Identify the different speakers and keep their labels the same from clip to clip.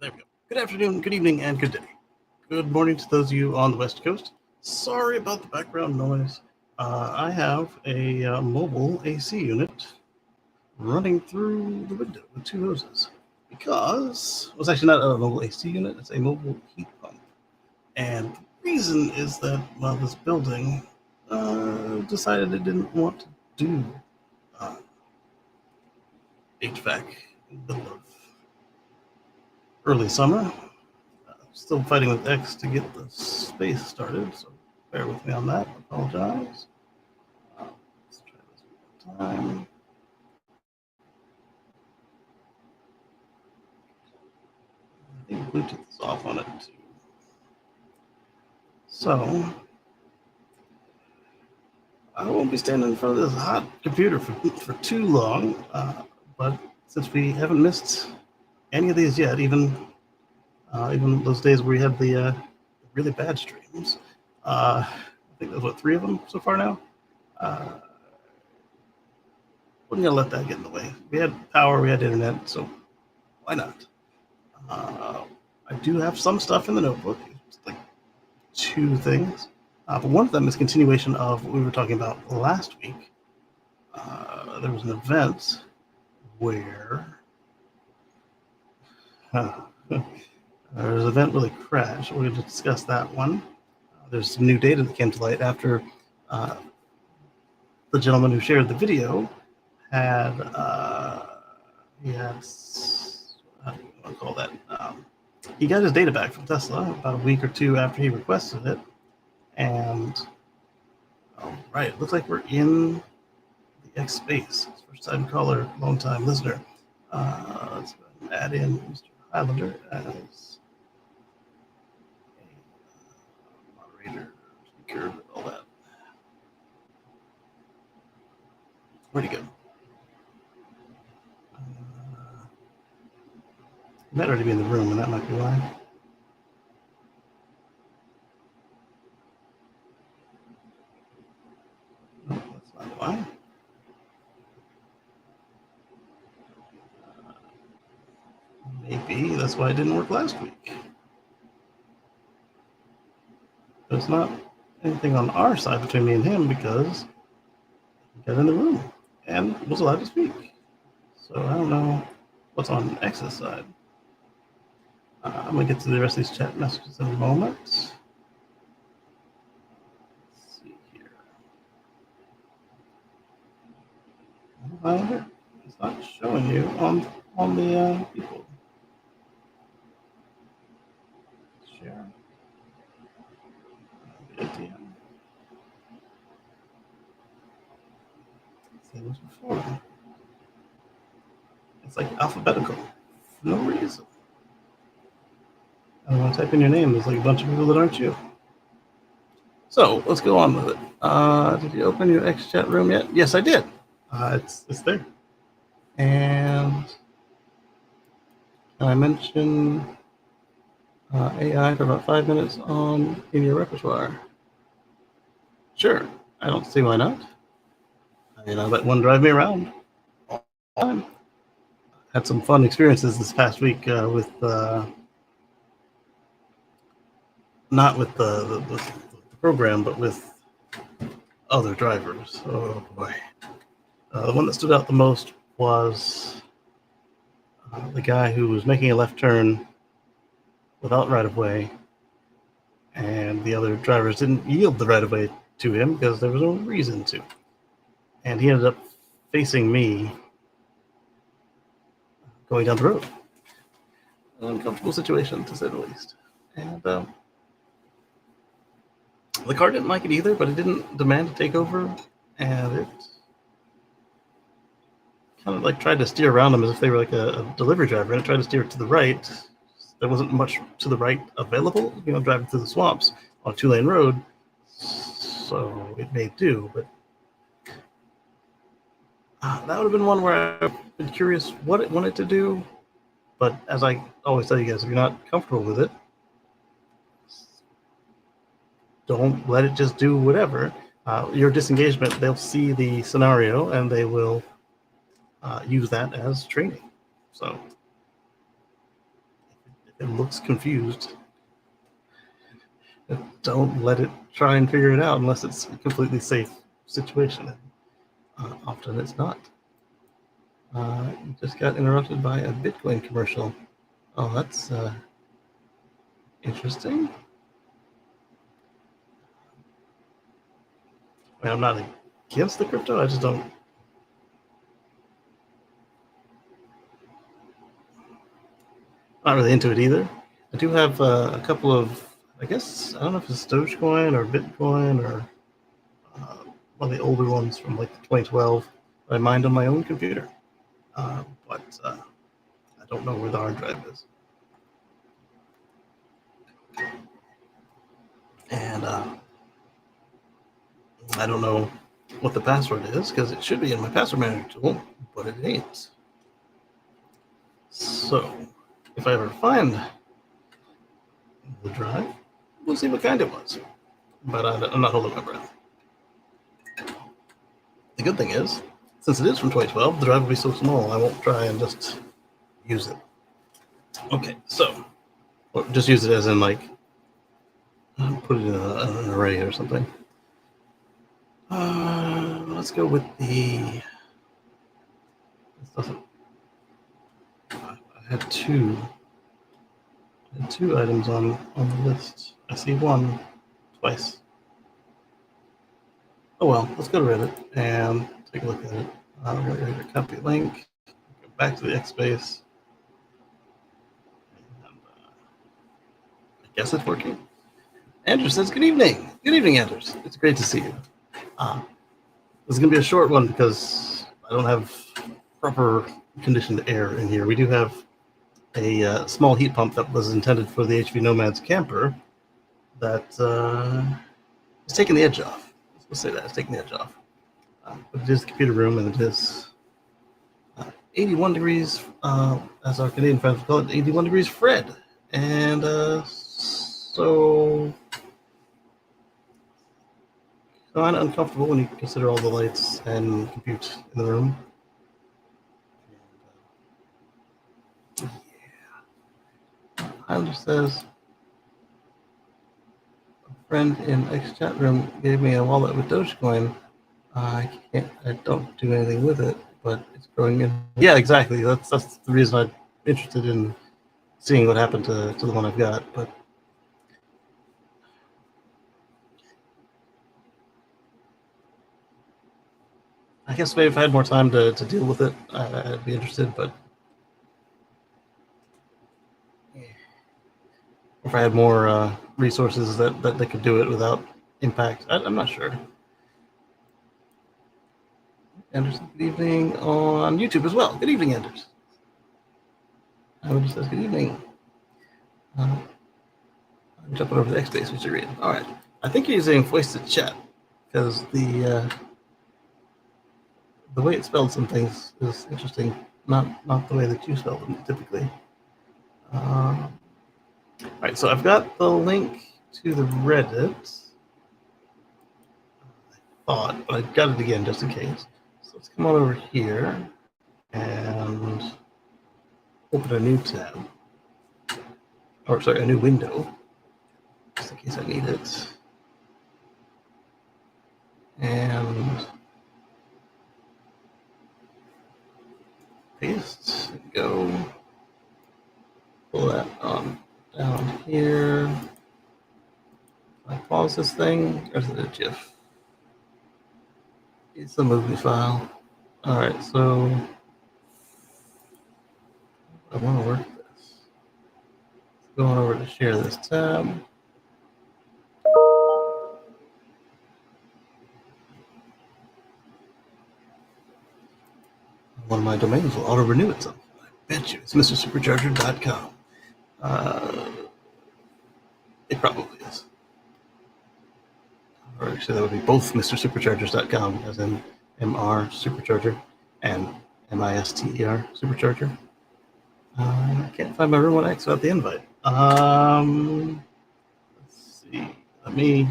Speaker 1: There we go. Good afternoon, good evening, and good day. Good morning to those of you on the West Coast. Sorry about the background noise. I have a mobile AC unit running through the window with two hoses because, well, it's actually not a mobile AC unit, it's a mobile heat pump. And the reason is that, well, this building decided it didn't want to do HVAC in the middle of early summer. Still fighting with X to get the space started, so bear with me on that. I apologize. Let's try this one more time. I think Bluetooth is off on it too. So I won't be standing in front of this hot computer for too long, but since we haven't missed any of these yet, even those days where we had the really bad streams, I think there's what, 3 of them so far now. Wasn't gonna let that get in the way. We had power, we had internet, so why not? I do have some stuff in the notebook, it's like 2 things, but one of them is continuation of what we were talking about last week. There was an event where there's an event really crashed. We're going to discuss that one. There's some new data that came to light after the gentleman who shared the video had, he had, how do you want to call that? He got his data back from Tesla about a week or 2 after he requested it. And, all right, looks like we're in the X space. First time caller, long time listener. Let's go ahead and add in Mr. Highlander as a moderator, speaker, all that. Where'd he go? He might already be in the room, and that might be why. No, that's not why. Maybe that's why it didn't work last week. There's not anything on our side between me and him because he got in the room and was allowed to speak. So I don't know what's on X's side. I'm going to get to the rest of these chat messages in a moment. Let's see here. It's not showing you on the people. Share. Same as before. It's like alphabetical for no reason. And when I type in your name, there's like a bunch of people that aren't you. So let's go on with it. Did you open your X chat room yet? Yes, I did. It's there. And I mentioned AI for about 5 minutes in your repertoire. Sure, I don't see why not. I let one drive me around all the time. Had some fun experiences this past week with not with the program, but with other drivers. Oh boy. The one that stood out the most was the guy who was making a left turn without right-of-way, and the other drivers didn't yield the right-of-way to him because there was no reason to. And he ended up facing me going down the road. An uncomfortable situation, to say the least. And The car didn't like it either, but it didn't demand to take over, and it kind of like tried to steer around them as if they were like a delivery driver, and it tried to steer to the right. There wasn't much to the right available, driving through the swamps on a 2-lane road, so it made do. But that would have been one where I've been curious what it wanted to do. But as I always tell you guys, if you're not comfortable with it, don't let it just do whatever. Your disengagement, they'll see the scenario and they will use that as training. So if it looks confused, don't let it try and figure it out unless it's a completely safe situation. Often it's not. You just got interrupted by a Bitcoin commercial. Oh, that's interesting. I mean, I'm not against the crypto. I just don't. Not really into it either. I do have a couple of, I guess, I don't know if it's Dogecoin or Bitcoin or one of the older ones from like 2012 that I mined on my own computer. But I don't know where the hard drive is. And I don't know what the password is because it should be in my password manager tool, but it ain't. So if I ever find the drive, we'll see what kind it was. But I'm not holding my breath. The good thing is, since it is from 2012, the drive will be so small, I won't try and just use it. Okay, so just use it as in like put it in an array or something. Let's go with the. I had two items on the list. I see one twice. Oh well, let's go to Reddit and take a look at it. I'm going to copy link, go back to the X space. And, I guess it's working. Andrew says, good evening. Good evening, Andrew. It's great to see you. This is going to be a short one because I don't have proper conditioned air in here. We do have a small heat pump that was intended for the HV Nomad's camper that is taking the edge off. Let's say that. It's taking the edge off. But it is the computer room, and it is 81 degrees, as our Canadian friends call it, 81 degrees Fred. And so kind of uncomfortable when you consider all the lights and compute in the room. Highlander says, a friend in X chat room gave me a wallet with Dogecoin. I don't do anything with it, but it's growing in. Yeah, exactly. That's the reason I'm interested in seeing what happened to the one I've got. But I guess maybe if I had more time to deal with it, I'd be interested. But if I had more resources that they could do it without impact, I'm not sure. Anderson, good evening on YouTube as well. Good evening, Anders. Howard says good evening. I'm jumping over the X space, which you read. All right. I think you're using voice to chat because the way it spelled some things is interesting. Not the way that you spelled them typically. All right, so I've got the link to the Reddit. I thought, but I got it again just in case. So let's come on over here and open a new tab. Or sorry, a new window, just in case I need it. And paste, go. Pull that on down here. I pause this thing, or is it a GIF? It's a movie file. All right, so I want to work this. Going over to share this tab. one of my domains will auto-renew itself. I bet you it's MrSupercharger.com. It probably is. Or actually, that would be both MrSuperchargers.com, as in MR Supercharger and MISTER Supercharger. I can't find my room on X without the invite. Let's see. Let me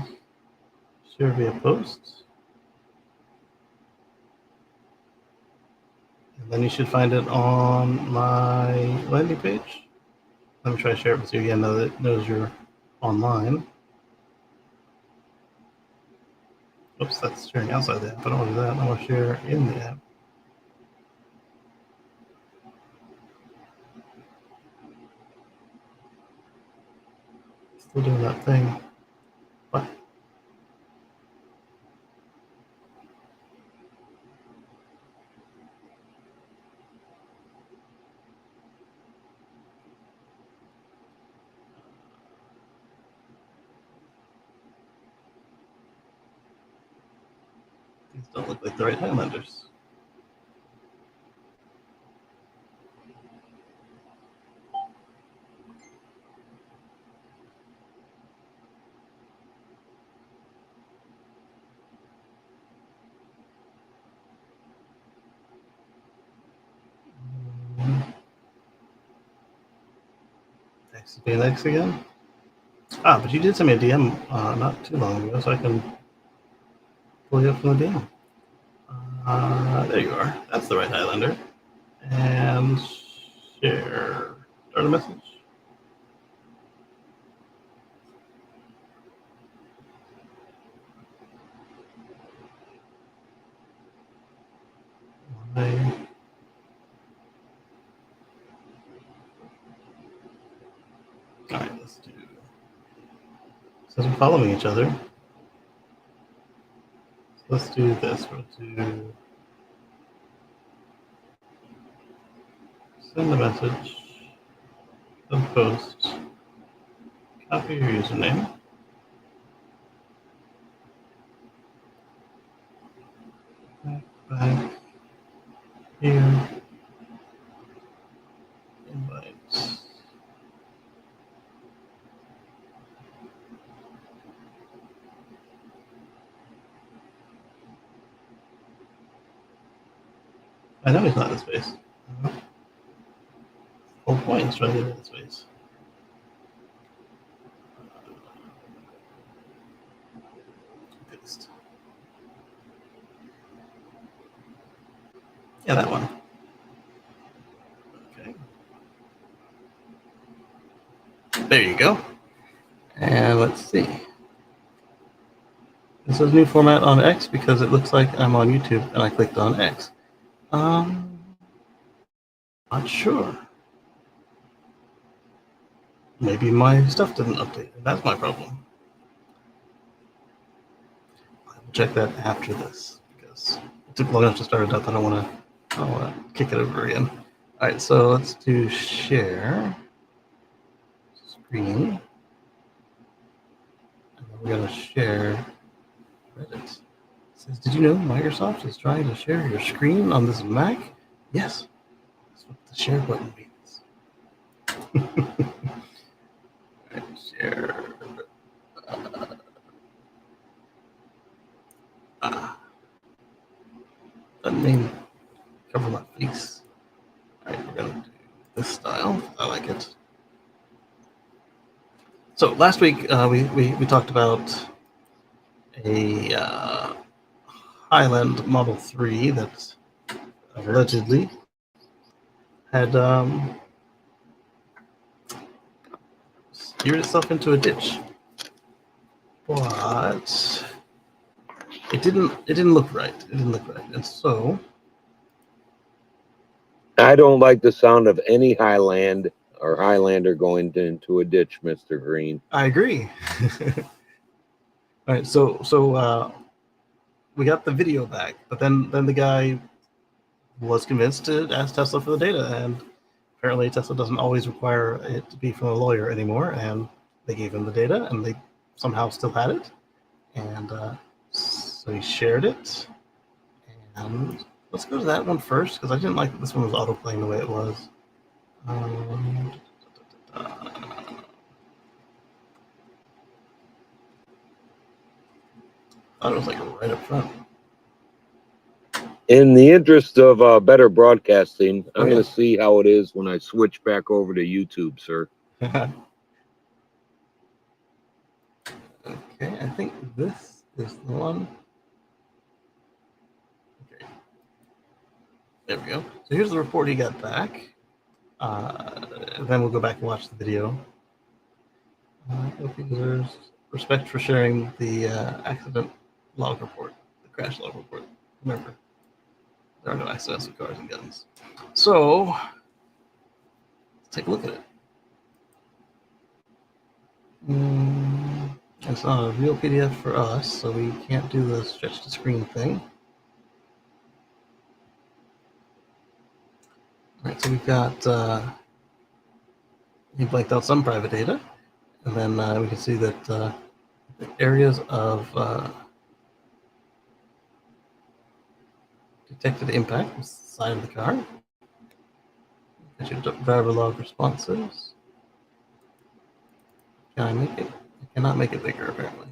Speaker 1: share via post. And then you should find it on my landing page. Let me try to share it with you again now that it knows you're online. Oops, that's sharing outside the app. I don't want to do that. I want to share in the app. Still doing that thing. What? These don't look like the right Highlanders. X again? Ah, but you did send me a DM not too long ago, so I can pull you up from the DM. There you are. That's the right Highlander. And share. Start a message. Alright, let's do. Since we're following each other, let's do this. We'll do send a message, then post, copy your username, back here, invite. I know he's not in space. Whole point is trying to get in space. Paste. Yeah, that one. Okay. There you go. And let's see. This is a new format on X because it looks like I'm on YouTube and I clicked on X. Not sure. Maybe my stuff didn't update. That's my problem. I will check that after this because it took long enough to start it up. I don't want to kick it over again. All right, so let's do share screen. And then we're going to share Reddit. It says, did you know Microsoft is trying to share your screen on this Mac? Yes, that's what the share button means. Right, share. Doesn't mean cover my face. All right, we're going to do this style. I like it. So last week we talked about a Highland Model 3 that allegedly had steered itself into a ditch, but it didn't look right. It didn't look right, and so
Speaker 2: I don't like the sound of any Highland or Highlander going into a ditch, Mr. Green.
Speaker 1: I agree. All right, so we got the video back, but then the guy was convinced to ask Tesla for the data, and apparently Tesla doesn't always require it to be from a lawyer anymore, and they gave him the data, and they somehow still had it, and so he shared it, and let's go to that one first, because I didn't like that this one was autoplaying the way it was. I thought it was like right up front.
Speaker 2: In the interest of better broadcasting, I'm
Speaker 1: Okay.
Speaker 2: going to see how it is when I switch back over to YouTube, sir.
Speaker 1: Okay, I think this is the one. Okay, there we go. So here's the report he got back. Then we'll go back and watch the video. Users, respect for sharing the accident log report, the crash log report. Remember, there are no accidents with cars and guns. So, let's take a look at it. It's not a real PDF for us, so we can't do the stretch to screen thing. All right, so we've got, he blanked out some private data, and then we can see that the areas of detected impact was the side of the car. Driver log responses. Can I make it? I cannot make it bigger, apparently.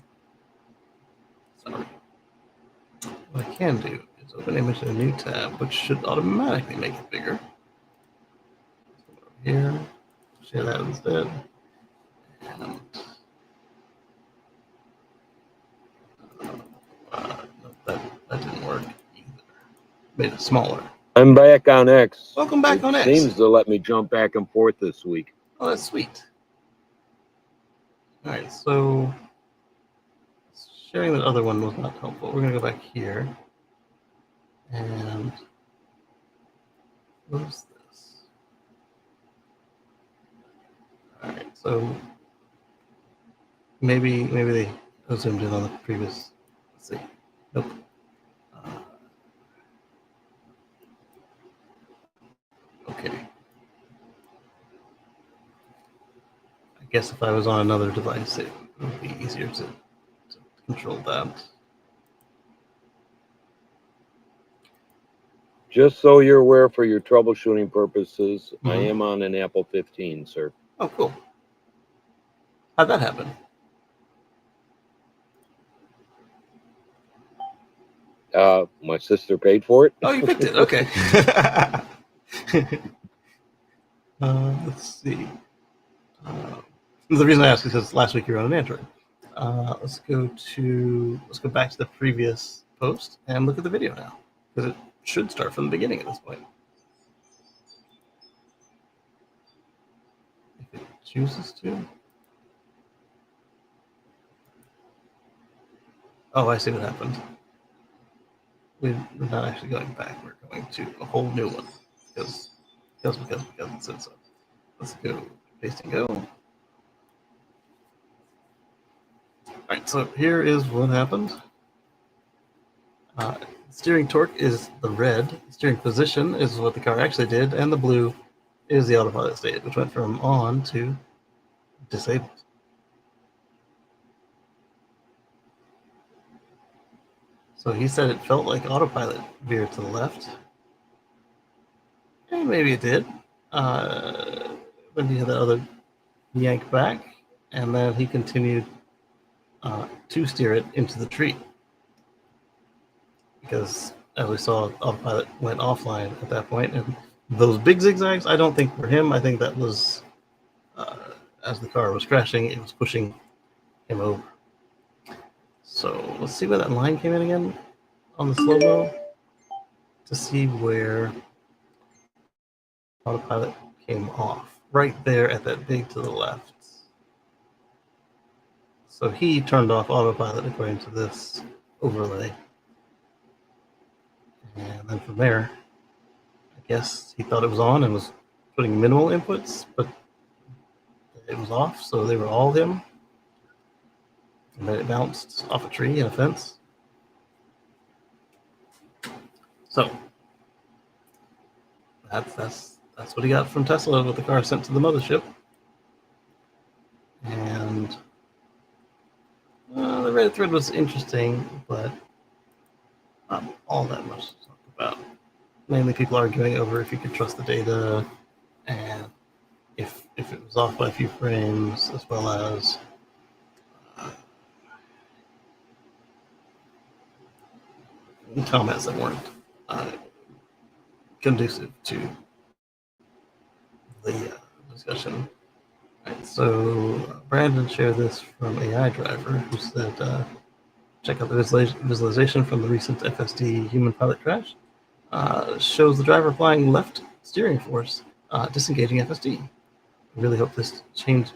Speaker 1: Sorry. What I can do is open image in a new tab, which should automatically make it bigger. Over here, share that instead. And no, that didn't work either. Made it smaller.
Speaker 2: I'm back on X.
Speaker 1: Welcome back on X.
Speaker 2: Seems to let me jump back and forth this week.
Speaker 1: Oh, that's sweet. All right, so sharing that other one was not helpful. We're going to go back here. And what is this? All right, so maybe they zoomed in on the previous. Let's see. Nope. Okay. I guess if I was on another device, it would be easier to control that.
Speaker 2: Just so you're aware, for your troubleshooting purposes, I
Speaker 1: Mhm.
Speaker 2: am on an Apple 15, sir.
Speaker 1: Oh, cool. How'd that happen?
Speaker 2: My sister paid for it.
Speaker 1: Oh, you picked it. Okay. Let's see. The reason I asked is because last week you were on an Android. Let's go back to the previous post and look at the video now, because it should start from the beginning at this point. If it chooses to. Oh, I see what happened. We're not actually going back. We're going to a whole new one because it said so. Let's go paste and go. All right, so here is what happened. Steering torque is the red. Steering position is what the car actually did, and the blue is the autopilot state, which went from on to disabled. So he said it felt like autopilot veered to the left. And maybe it did. Then he had that other yank back, and then he continued to steer it into the tree. Because, as we saw, autopilot went offline at that point, and those big zigzags, I don't think were him. I think that was, as the car was crashing, it was pushing him over. So let's see where that line came in again on the slow-mo to see where autopilot came off. Right there at that big to the left. So he turned off autopilot according to this overlay. And then from there, I guess he thought it was on and was putting minimal inputs, but it was off, so they were all him. And then it bounced off a tree and a fence. So that's what he got from Tesla with the car sent to the mothership. And the Reddit thread was interesting, but not all that much to talk about. mainly people arguing over if you could trust the data and if it was off by a few frames, as well as comments that weren't conducive to the discussion. Right, so Brandon shared this from AI Driver, who said, check out the visualization from the recent FSD human pilot crash. Shows the driver applying left steering force, disengaging FSD. I really hope this clears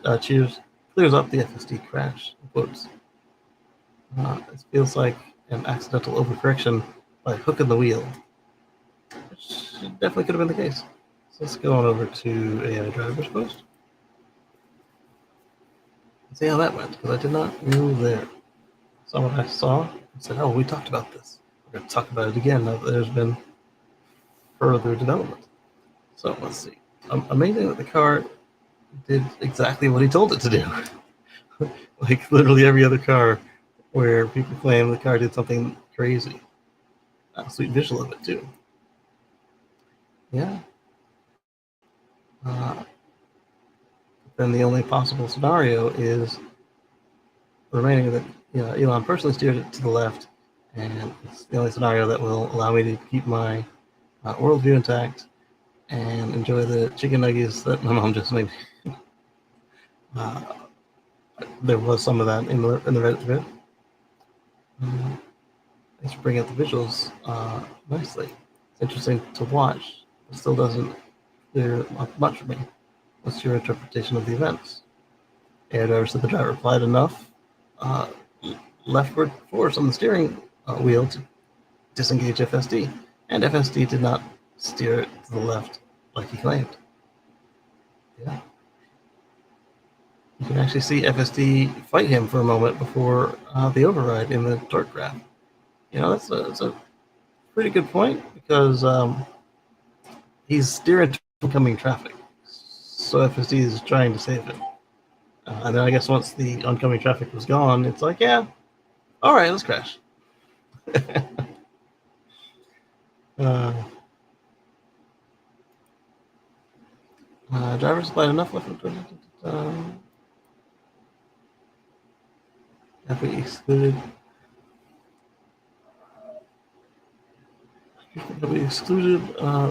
Speaker 1: up the FSD crash. Quotes. It feels like an accidental overcorrection by hook in the wheel, which definitely could have been the case. So let's go on over to AI Driver's post. See how that went, because I did not move there. Saw what I saw and said, oh, we talked about this. We're going to talk about it again now that there's been further development. So let's see. Amazing that the car did exactly what he told it to do. Like literally every other car where people claim the car did something crazy. Sweet visual of it too. Yeah. Then the only possible scenario is remaining that Elon personally steered it to the left, and it's the only scenario that will allow me to keep my worldview intact and enjoy the chicken nuggets that my mom just made. There was some of that in the Reddit thread. Thanks for bringing up the visuals nicely. It's interesting to watch. It still doesn't clear up much for me. What's your interpretation of the events? AI Driver said the driver applied enough leftward force on the steering wheel to disengage FSD, and FSD did not steer it to the left like he claimed. Yeah. You can actually see FSD fight him for a moment before the override in the torque graph. That's a pretty good point, because he's steering to oncoming traffic, so FSD is trying to save him. And then I guess once the oncoming traffic was gone, it's like, yeah, all right, let's crash. Drivers applied enough left. Have we excluded? Have we excluded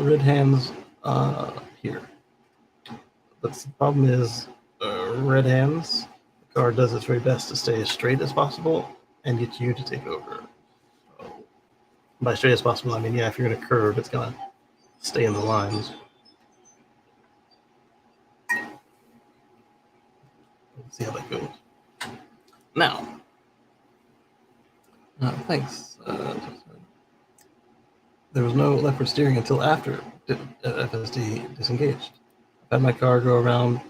Speaker 1: red hands here? But the problem is, red hands, the car does its very best to stay as straight as possible and get you to take over. So, by straight as possible, I mean, yeah, if you're in a curve, it's going to stay in the lines. Let's see how that goes. Now, thanks. There was no leftward steering until after FSD disengaged. I've had my car go around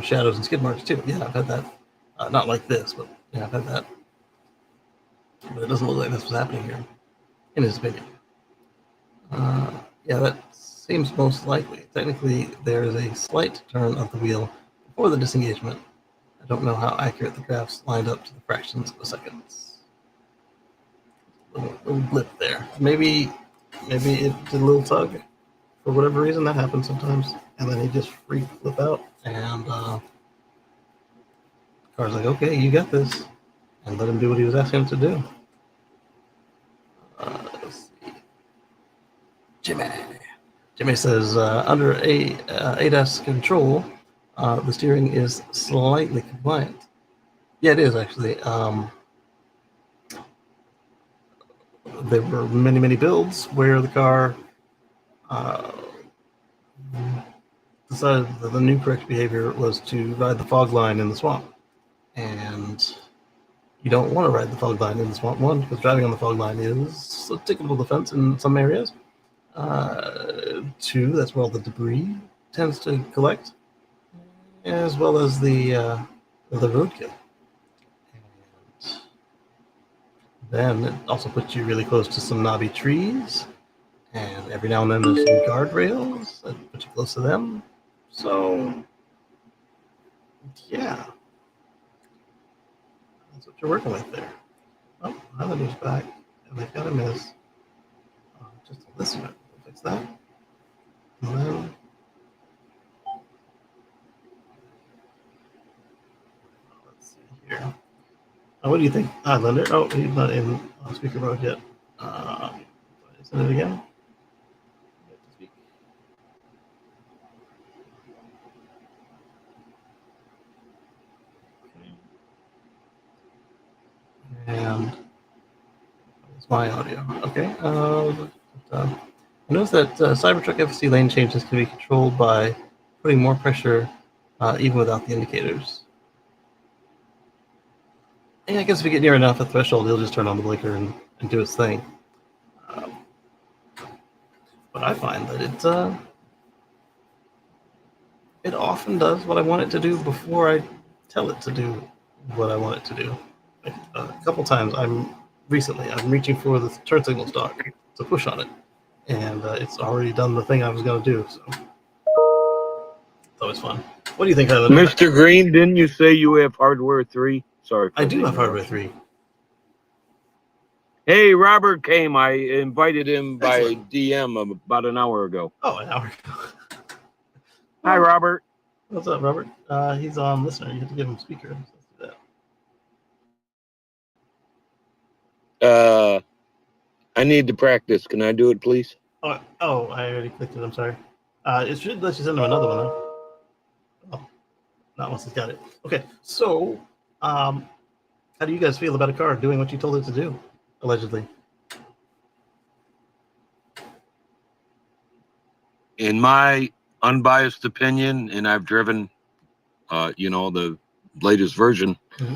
Speaker 1: shadows and skid marks too. Yeah, I've had that. Not like this, but yeah, I've had that. But it doesn't look like this was happening here, in his opinion. Yeah, that seems most likely. Technically, there is a slight turn of the wheel before the disengagement. I don't know how accurate the graphs lined up to the fractions of a second. Little blip there. Maybe it did a little tug. For whatever reason, that happens sometimes. And then he just free flip out. And the car's like, okay, you got this. And let him do what he was asking him to do. Let's see. Jimmy says, under ADAS control, the steering is slightly compliant. Yeah, it is actually. There were many builds where the car decided that the new correct behavior was to ride the fog line in the swamp. And you don't want to ride the fog line in the swamp, one, because driving on the fog line is a ticketable offense in some areas. Two, that's where all the debris tends to collect, as well as the roadkill. And then it also puts you really close to some knobby trees, and every now and then there's some guardrails that put you close to them. So, yeah, that's what you're working with there. Oh, Highlander's back, and they've got a miss. Just a listener. fix that. And then, let's see here. What do you think, Highlander? Oh, he's not in speaker mode yet. Send it again. And it's my audio. Okay. I noticed that Cybertruck FSD lane changes can be controlled by putting more pressure even without the indicators. Yeah, I guess if you get near enough a threshold, he'll just turn on the blinker and do its thing. But I find that it often does what I want it to do before I tell it to do what I want it to do. Like, a couple times I'm reaching for the turn signal stalk to push on it, and it's already done the thing I was going to do. So it's always fun. What do you think, Highlander?
Speaker 2: Mr. Green, didn't you say you have hardware 3? Sorry.
Speaker 1: I do have hardware 3.
Speaker 2: Hey, Robert came. I invited him by
Speaker 1: Excellent.
Speaker 2: DM about an hour ago.
Speaker 1: Oh, an hour ago.
Speaker 2: Hi, Robert.
Speaker 1: What's up, Robert? He's on listener. You have to give him speaker. Let's do
Speaker 2: that. I need to practice. Can I do it, please?
Speaker 1: Oh, I already clicked it. I'm sorry. It should let you send him another one, though. Oh, not once he's got it. Okay, so how do you guys feel about a car doing what you told it to do, allegedly?
Speaker 2: In my unbiased opinion, and I've driven, the latest version. Mm-hmm.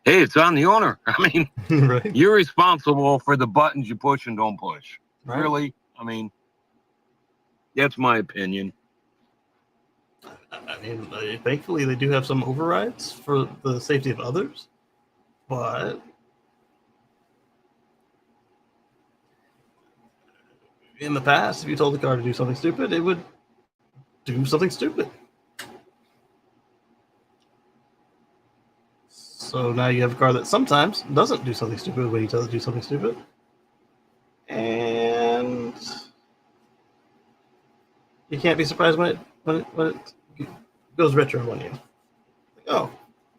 Speaker 2: Hey, it's on the owner. I mean, right. You're responsible for the buttons you push and don't push. Right. Really? I mean, that's my opinion.
Speaker 1: I mean, thankfully they do have some overrides for the safety of others, but in the past, if you told the car to do something stupid, it would do something stupid. So now you have a car that sometimes doesn't do something stupid when you tell it to do something stupid. And you can't be surprised when it goes retro on you. Like, oh,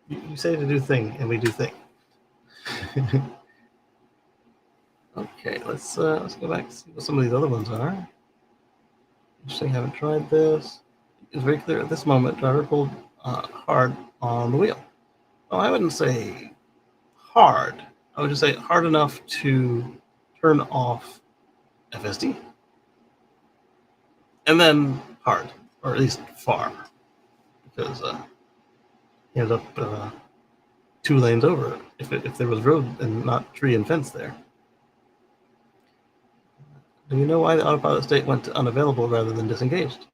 Speaker 1: you say to do thing, and we do thing. Okay, let's go back and see what some of these other ones are. Interesting, haven't tried this. It's very clear at this moment, driver pulled hard on the wheel. Well, I wouldn't say hard. I would just say hard enough to turn off FSD. And then hard, or at least far, because he ended up 2 lanes over if there was road and not tree and fence there. Do you know why the autopilot state went to unavailable rather than disengaged?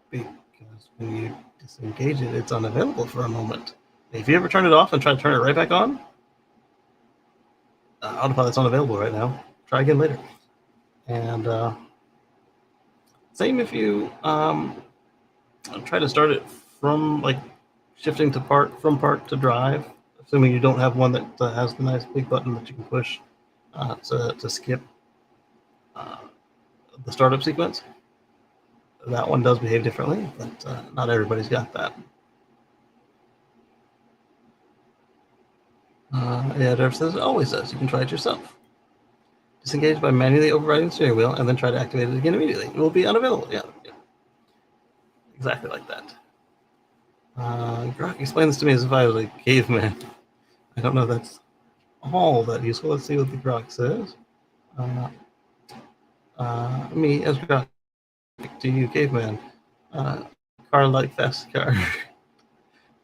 Speaker 1: Because when you disengage it, it's unavailable for a moment. If you ever turn it off and try to turn it right back on, autopilot's unavailable right now. Try again later. And same if you try to start it from like shifting to park, from park to drive, assuming you don't have one that has the nice big button that you can push to skip the startup sequence. That one does behave differently, but not everybody's got that. Yeah, Derf says it always does. You can try it yourself. Disengage by manually overriding the steering wheel and then try to activate it again immediately. It will be unavailable. Yeah. Exactly like that. Grok, explain this to me as if I was a caveman. I don't know if that's all that useful. Let's see what the Grok says. Me as Grok to you, caveman. Car like fast car.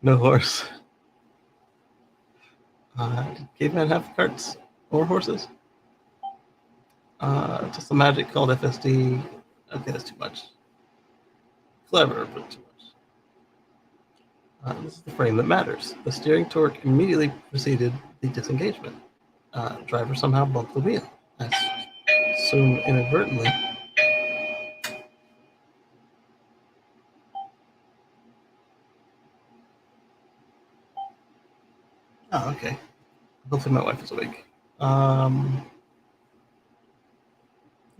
Speaker 1: No horse. Did caveman have carts or horses? Just the magic called FSD. Okay, that's too much. Clever, but too much. This is the frame that matters. The steering torque immediately preceded the disengagement. Driver somehow bumped the wheel. I assume inadvertently. Oh, okay. Hopefully my wife is awake.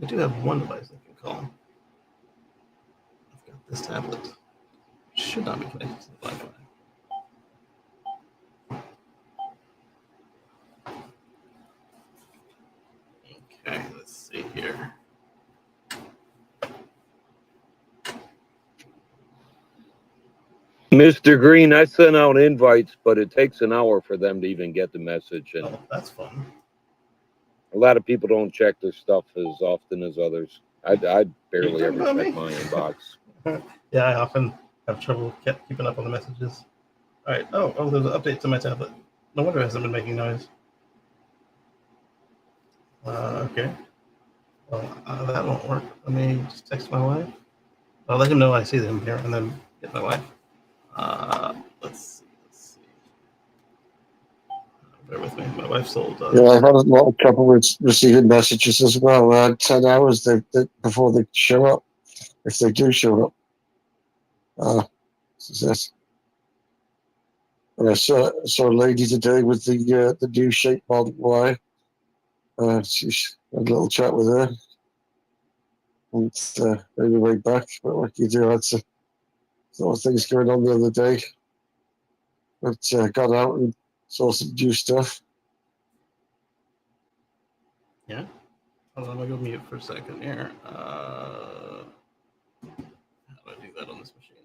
Speaker 1: I do have one device I can call. I've got this tablet. Should not be connected to the Wi-Fi. Okay, let's see here.
Speaker 2: Mr. Green, I sent out invites, but it takes an hour for them to even get the message. And
Speaker 1: that's fun.
Speaker 2: A lot of people don't check their stuff as often as others. I barely ever check my inbox.
Speaker 1: Yeah, I often have trouble keeping up on the messages. All right. Oh, there's an update to my tablet. No wonder it hasn't been making noise. Okay. Well, that won't work. Let me just text my wife. I'll let him know I see them here, and then get my wife. Let's see. Bear with me. My wife sold.
Speaker 3: Yeah, I've had a lot of trouble with receiving messages as well. 10 hours before they show up, if they do show up. This is it. And I saw a lady today with the new shape Model Y. She's had a little chat with her. And maybe way back. But what you do, had a lot of things going on the other day. But got out and saw some new stuff.
Speaker 1: Yeah. Hold on, I'm gonna go mute for a second here. How do I do that on this machine?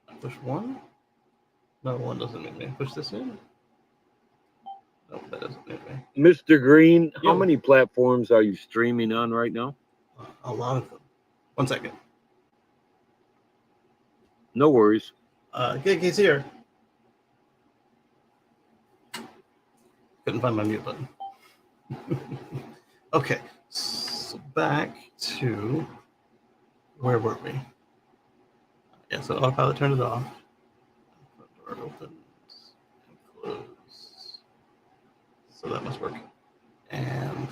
Speaker 1: I push one? No, one doesn't make me. Push this in? No, that doesn't make me.
Speaker 2: Mr. Green, how many platforms are you streaming on right now?
Speaker 1: A lot of them. 1 second.
Speaker 2: No worries.
Speaker 1: He's here. Couldn't find my mute button. Okay, so back to where were we? Yeah, so autopilot turned it off. Door opens and close. So that must work. And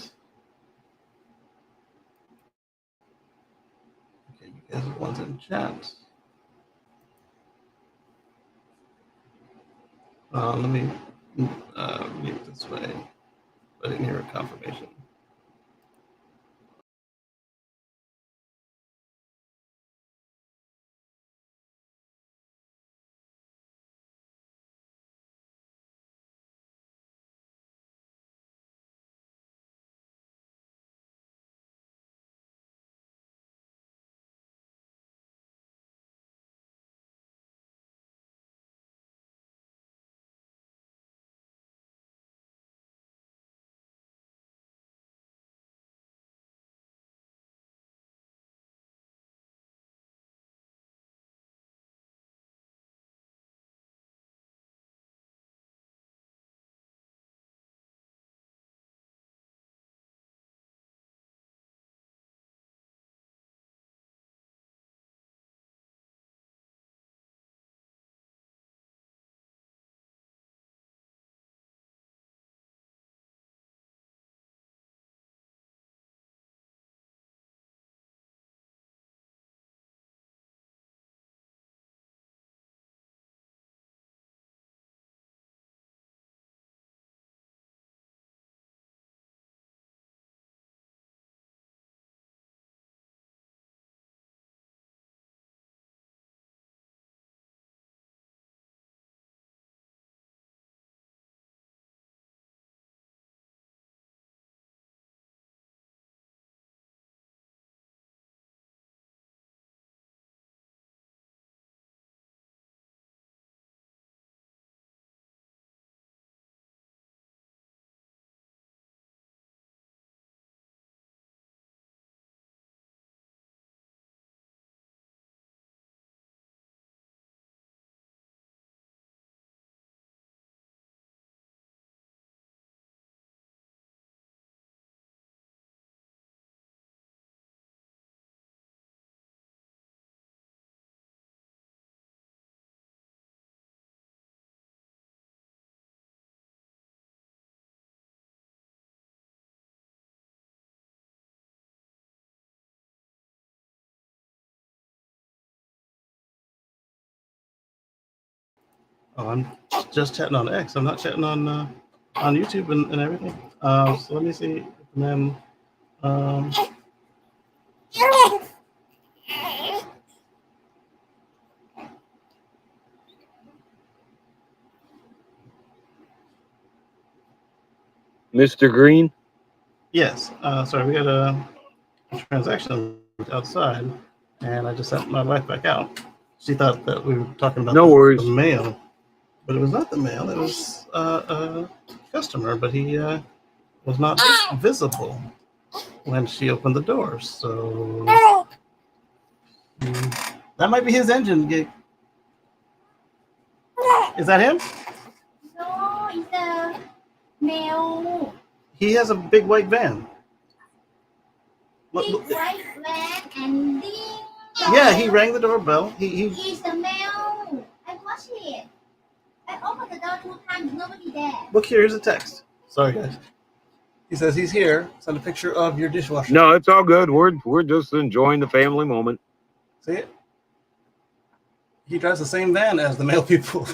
Speaker 1: okay, you guys are the ones in chat. Let me mute this way. I didn't hear a confirmation. Oh, I'm just chatting on X. I'm not chatting on YouTube and everything. So let me see. And then Um,
Speaker 2: Mr. Green?
Speaker 1: yes. Sorry, we had a transaction outside, and I just sent my wife back out. She thought that we were talking about
Speaker 2: No
Speaker 1: the
Speaker 2: worries.
Speaker 1: mail, but it was not the mail. It was a customer, but he was not visible when she opened the door. So that might be his engine gig. Is that him?
Speaker 4: No, it's a male.
Speaker 1: He has a big white van.
Speaker 4: Big white van and ding.
Speaker 1: Yeah, he rang the doorbell.
Speaker 4: It's the male. I watched it. I opened the door 2 times. Nobody there.
Speaker 1: Look here, here's a text. Sorry, guys. He says he's here. Send a picture of your dishwasher.
Speaker 2: No, it's all good. We're just enjoying the family moment.
Speaker 1: See it? He drives the same van as the male people.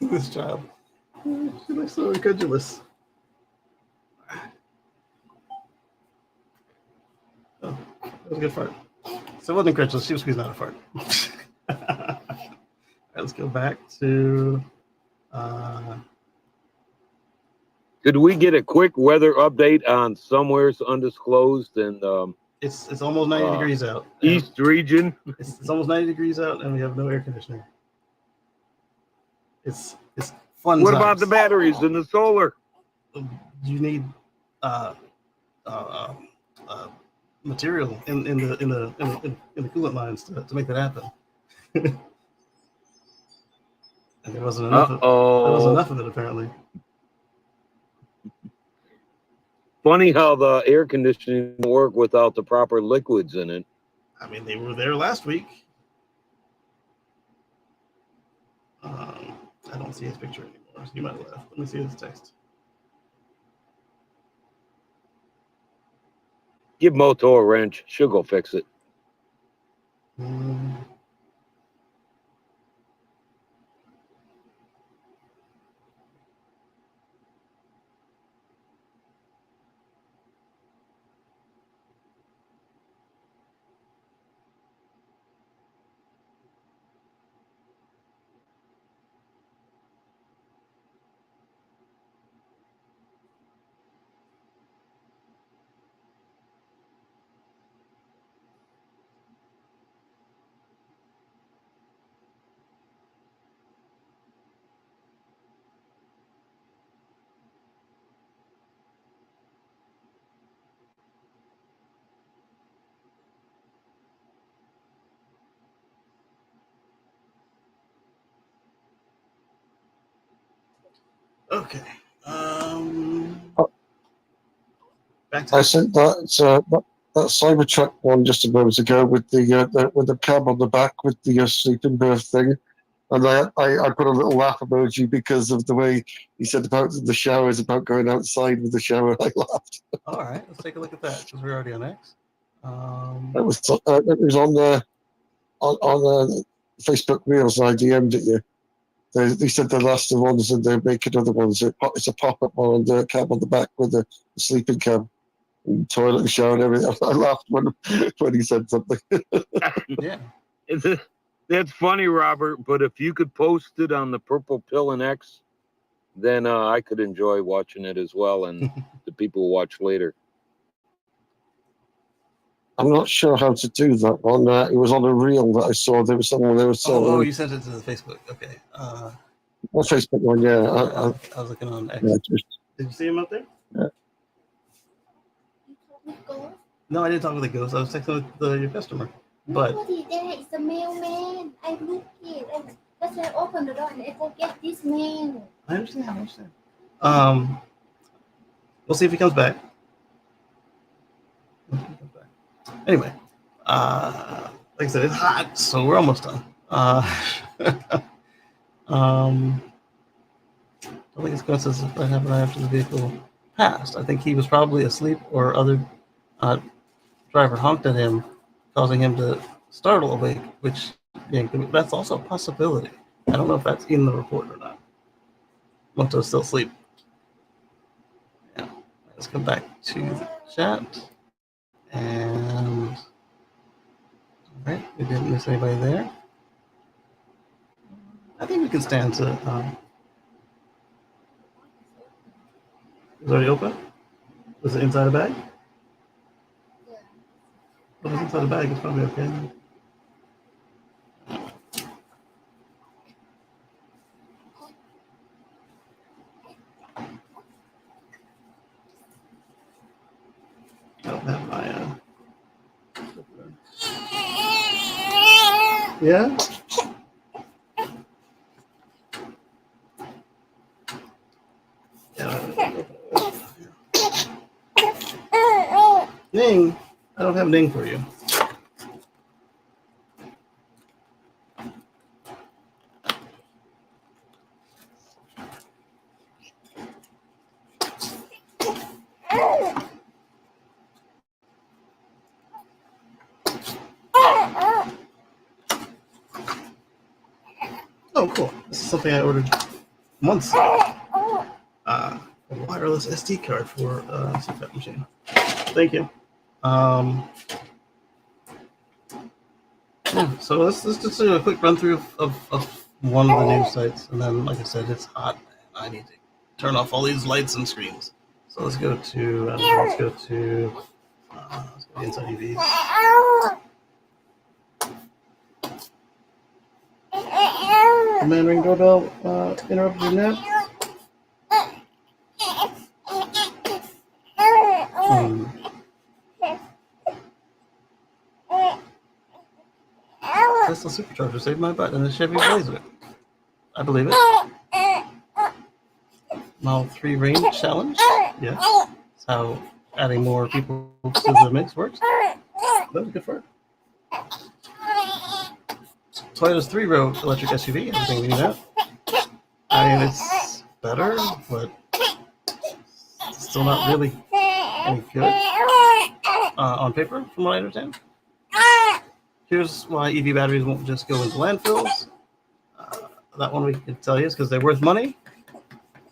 Speaker 1: This child. She looks so incredulous. Oh, that was a good fart. So it wasn't incredulous. She was squeezing out a fart. All right, let's go back to...
Speaker 2: Could we get a quick weather update on somewhere's undisclosed and
Speaker 1: it's almost 90 degrees out.
Speaker 2: East region?
Speaker 1: It's almost 90 degrees out, and we have no air conditioning. It's fun.
Speaker 2: What
Speaker 1: times.
Speaker 2: about the batteries and the solar?
Speaker 1: You need material in the coolant lines to make that happen. And there wasn't enough. There wasn't enough of it apparently.
Speaker 2: Funny how the air conditioning work without the proper liquids in it.
Speaker 1: I mean, they were there last week. I don't see his picture anymore. So you might have left. Let me see his text.
Speaker 2: Give Moto a wrench. She'll go fix it.
Speaker 1: Okay. Back to
Speaker 3: I sent that Cybertruck one just a moment ago with the cab on the back with the sleeping berth thing, and I put a little laugh emoji because of the way he said about the showers, about going outside with the shower. I laughed.
Speaker 1: All right, let's take a look at that because we're already on X.
Speaker 3: It was on the Facebook Reels. I DM'd it you. They said the last of the ones and they're making other ones. It's a pop-up one on the cab on the back with the sleeping cab, and toilet and shower and everything. I laughed when he said something.
Speaker 1: Yeah.
Speaker 2: That's funny, Robert, but if you could post it on the Purple Pill and X, then I could enjoy watching it as well, and the people who watch later.
Speaker 3: I'm not sure how to do that one. It was on a reel that I saw. There was someone there was selling.
Speaker 1: Oh, you sent it to the Facebook. Okay.
Speaker 3: The Facebook one, yeah.
Speaker 1: I was looking on X.
Speaker 3: Yeah,
Speaker 1: Did you see him up there?
Speaker 3: Yeah.
Speaker 1: No, I didn't talk with the ghost. I was texting with your customer. But
Speaker 4: nobody there. It's a mailman. I look it. That's why I opened the door and I forget this mail.
Speaker 1: I understand. We'll see if he comes back. Anyway, like I said, it's hot, so we're almost done. I don't think it's coincidence if I have an eye after the vehicle passed. I think he was probably asleep, or other driver honked at him, causing him to startle awake, which that's also a possibility. I don't know if that's in the report or not. Monto's still asleep. Yeah. Let's come back to the chat. And all right, we didn't miss anybody there. I think we can stand to. Is it already open? Was it inside a bag?
Speaker 4: Yeah.
Speaker 1: If it's inside a bag, it's probably okay. I don't have my. Yeah? Ning, I don't have Ning for you. Oh, cool. This is something I ordered months ago. A wireless SD card for a CFAT machine. Thank you. Yeah, so let's just do a quick run through of one of the news sites, and then, like I said, it's hot. I need to turn off all these lights and screens. So let's go to Inside EVs. Command ring doorbell interrupted your nap. Tesla supercharger saved my butt in the Chevy Blazer. I believe it. Model 3 range challenge. Yeah. That's how adding more people to the mix works. That was good for it. Toyota's 3-row electric SUV. Everything we knew that. I mean, it's better, but still not really any good on paper, from what I understand. Here's why EV batteries won't just go into landfills. That one we can tell you is because they're worth money,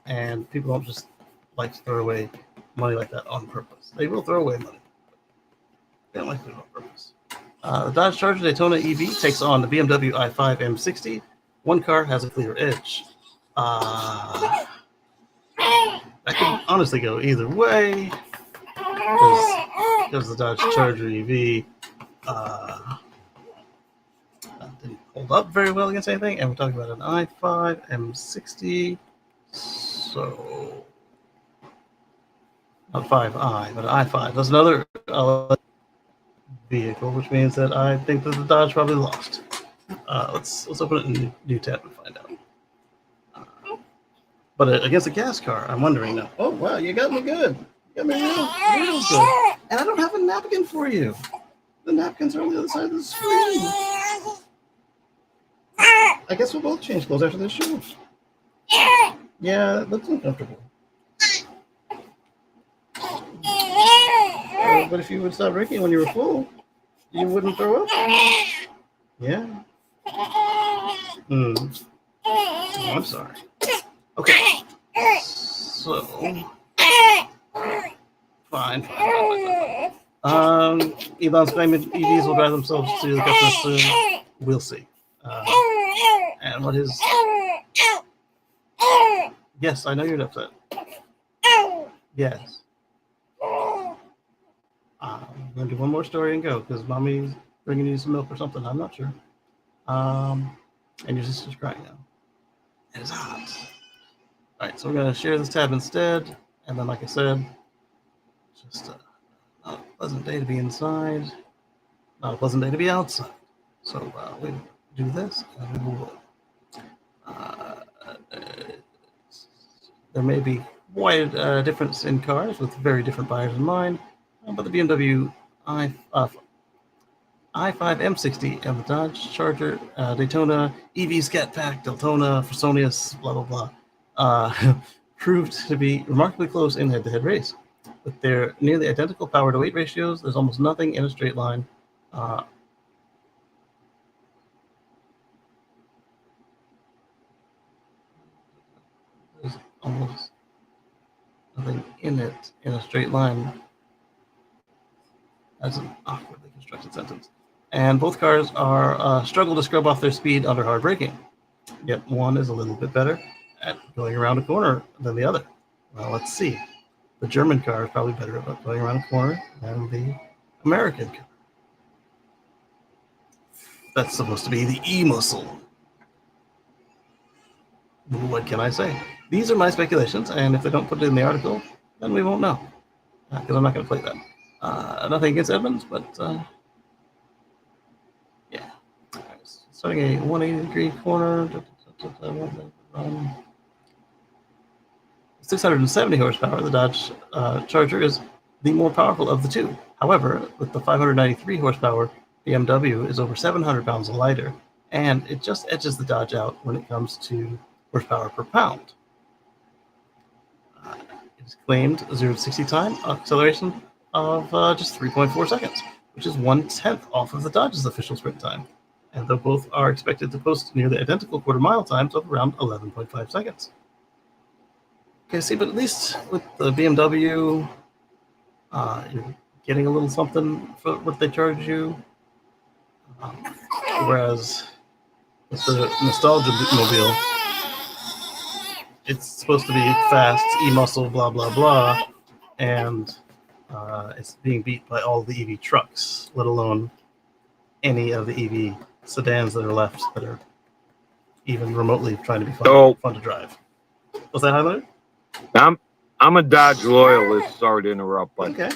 Speaker 1: and people don't just like to throw away money like that on purpose. They will throw away money. They don't like to do it on purpose. The Dodge Charger Daytona EV takes on the BMW i5 M60. One car has a clear edge. That could honestly go either way, because the Dodge Charger EV didn't hold up very well against anything, and we're talking about an i5 M60, so not 5i, but an i5. That's another vehicle, which means that I think that the Dodge probably lost. Let's open it in a new tab and find out. But against a gas car, I'm wondering now. Oh wow, you got me good. You got me real good. And I don't have a napkin for you. The napkins are on the other side of the screen. I guess we'll both change clothes after this show. Yeah, that looks uncomfortable. But if you would stop drinking when you were full, you wouldn't throw up. Yeah. Oh, I'm sorry. Okay. So. Fine. Elon's claiming EVs will drive themselves to the customers soon. We'll see. And what is? Yes, I know you're upset. Yes. I'm gonna do one more story and go because mommy's bringing you some milk or something. I'm not sure. And your sister's crying now. And it's hot. All right, so we're gonna share this tab instead, and then, like I said, just not a pleasant day to be inside, not a pleasant day to be outside. So we do this, and we will. There may be wide difference in cars with very different buyers in mind, but the BMW i5 M60 and the Dodge Charger Daytona EV Scat Pack Deltona Fresonius blah blah blah proved to be remarkably close in head-to-head race. With their nearly identical power-to-weight ratios, there's almost nothing in a straight line. There's almost nothing in it in a straight line. That's an awkwardly constructed sentence. And both cars are struggle to scrub off their speed under hard braking. Yet one is a little bit better at going around a corner than the other. Well, let's see. The German car is probably better about going around a corner than the American car. That's supposed to be the E-muscle. What can I say? These are my speculations, and if they don't put it in the article, then we won't know. Because I'm not going to play that. Nothing against Edmonds, but yeah. Starting a 180-degree corner. 670 horsepower, the Dodge Charger is the more powerful of the two. However, with the 593 horsepower, BMW is over 700 pounds lighter, and it just edges the Dodge out when it comes to horsepower per pound. It's claimed 0 to 60 time acceleration of just 3.4 seconds, which is 1/10 off of the Dodge's official sprint time. And though both are expected to post nearly identical quarter-mile times of around 11.5 seconds. Okay, see, but at least with the BMW, you're getting a little something for what they charge you. Whereas with the Nostalgia Mobile, it's supposed to be fast, E-muscle, blah, blah, blah, and it's being beat by all the EV trucks, let alone any of the EV sedans that are left that are even remotely trying to be fun to drive. Was that highlighted?
Speaker 2: I'm a Dodge loyalist. Sorry to interrupt, but
Speaker 1: okay.